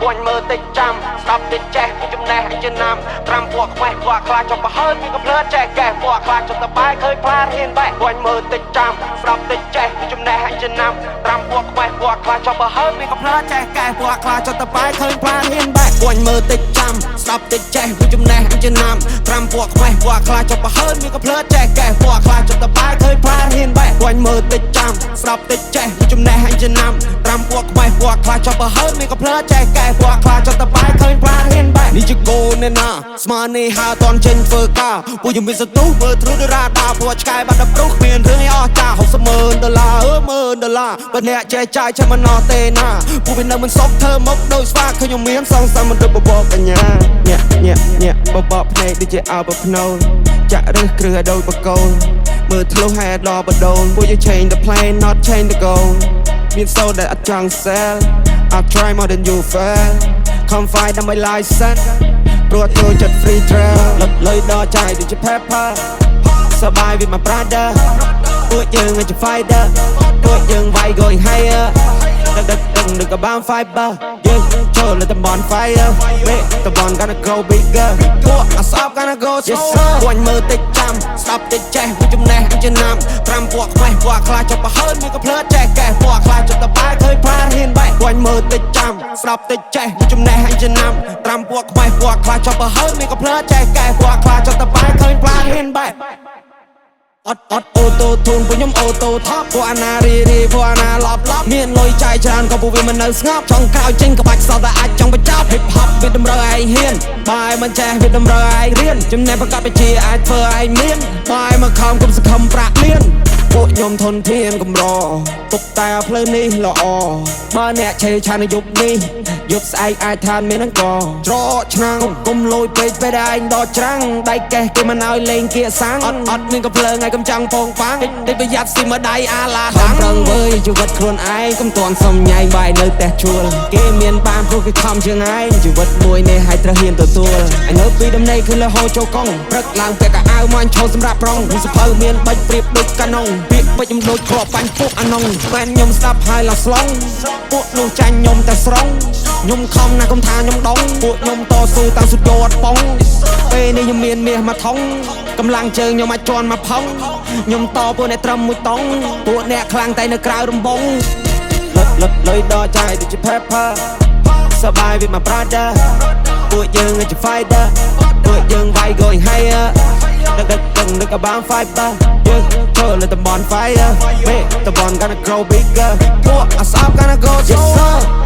Quanh mơ tích trăm Stop tích che Vì chùm nè anh trên nam Tram buộc mẹ Quả khla cho bà hơn Vì gặp lỡ trẻ kẻ Quả khla cho ta bái khơi phá hiên bẹ Quanh mơ tích trăm Stop tích che Vì chùm nè anh trên nam Tram buộc mẹ Quả khla cho bà hơn Vì gặp lỡ trẻ kẻ Quả khla cho ta bái khơi phá hiên bẹ Quanh mơ tích trăm Stop tích che Vì chùm nè anh trên nam Tram buộc mẹ Quả khla cho bà hơn Vì gặp lỡ trẻ kẻ Quả khla cho ta bái khơi phá hiên bẹ Quanh mơ tích trăm Stop tích che Vì chùm nè anh trên nam Tram buộc mẹ Quả khla cho bà hơn Vì gặp lỡ trẻ kẻ Quả khla cho ta bái khơi phá hiên bẹ Ni go nè na Smani ha ton chen phơ ca Pui dùng mình sẽ tú mơ thử đưa ra đà Pua chkai bắt đập rút miền thương ai cha $60,000 Bên nè che chai cho mình nọ tê na Pui bên nơi mình sốc thơ mốc đôi spa Khơi nhung miếng xong xong mình đập bò bò cả nhà Nhẹ bò bò này đi chơi ao bò nâu Chạ rư krư đôi bò câu Mơ thlu hai đo bò đồn Pui you change the plan not change the goal Mean so that I can't sell I try more than you fail Come find on my license ព្រោះចូលចិត្ត free trail លុតលុយដល់ចាយដូចជា pepper សប្បាយ with my brother ពួកយើងជា fighter ពួកយើងវាយ going higher ដឹកក៏បាន fiber យើងចូលលើតំបន់ fire ពេលតំបន់ gonna go bigger ពួកអាសប gonna go slower គួញមើលតិចចាំស្ដាប់តិចចេះវាចំណេះចំណាំត្រាំពួកខ្វេះពួកខ្លាចចាប់ប្រហើនមានក៏ភ្លើតចេះកែពួកខ្លាចចាប់តបែឃើញផារៀនបែគួញមើលតិចចាំស្ដាប់តិចចេះវាចំណេះចំណាំត្រាំពួកខ្វេះពួកខ្លាចចាប់ប្រហើនមានក៏ភ្លើតចេះកែពួកខ្លាចចាប់តបែឃើញផារៀនបែអត់អូតូទូនពួកខ្ញុំអូតូថប់ពួកអាណារីពួកអាណាឡប់មានលុយចាយច្រើនក៏ពួកវាមិននៅស្ងប់ចង់ក្រោយចេញក៏បាច់សល់តែអាចចង់បញ្ចប់ hip hop វាតម្រូវឯងហ៊ានបាយមិនចេះវាតម្រូវឯងរៀនចំណេះប្រកបវិជ្ជាអាចធ្វើឯងមានបាយមកខំគុំសង្ឃឹមប្រាក់លៀនពួកខ្ញុំធនធានកម្រទុកតែផ្លូវនេះល្អបើអ្នកឆេឆានយុគនេះយប់ស្អែកអាចឋានមានអង្គច្រកឆ្នាំងគុំលួយពេកពេលឯងដកច្រាំងដៃកេះគេមិនឲ្យលេងគៀសាំងអត់មានកំភ្លើងឯងកំចាំងពងប៉ាំងតិចប្រយ័ត្នស៊ីមកដៃអាឡាខ្លាំងប្រឹងវើយជីវិតខ្លួនឯងកុំតន់សុំញ៉ៃបាយនៅផ្ទះជួលគេមានបានព្រោះគេខំជាងឯងជីវិតមួយនេះឲ្យត្រូវហ៊ានទទួលឯនៅពីដំណេកគឺលហោចូលកង់ព្រឹកឡើងពាក់កៅអៅមកឈោសម្រាប់ប្រងមានសភៅមានបាច់ព្រៀបដូចកាណុងពាក្យពេចខ្ញុំដូចគ្រាប់បាញ់ពួកអាណុងបែនខ្ញុំស្ដាប់ហើយឡាស្លងពួកនោះចាញ់ខ្ញុំតែស្រងខ្ញុំខំណាស់កុំថាខ្ញុំដងពួកខ្ញុំតស៊ូតាំងសុទ្ធយត់ប៉ងពេលនេះខ្ញុំមានមាសមួយថងកម្លាំងជើងខ្ញុំអាចជន់មកផុងខ្ញុំតពួកអ្នកត្រឹមមួយតង់ពួកអ្នកខ្លាំងតែនៅក្រៅរំបងលុតលុយដល់ចាយដូចជា pepper សប្បាយ with my brother ពួកយើងជា fighter ពួកយើងវាយ going higher ដឹកក៏បាន fiber យើងចូលលើតំបន់ fire ពេលតំបន់ gonna grow bigger ពួកអាសប gonna go slower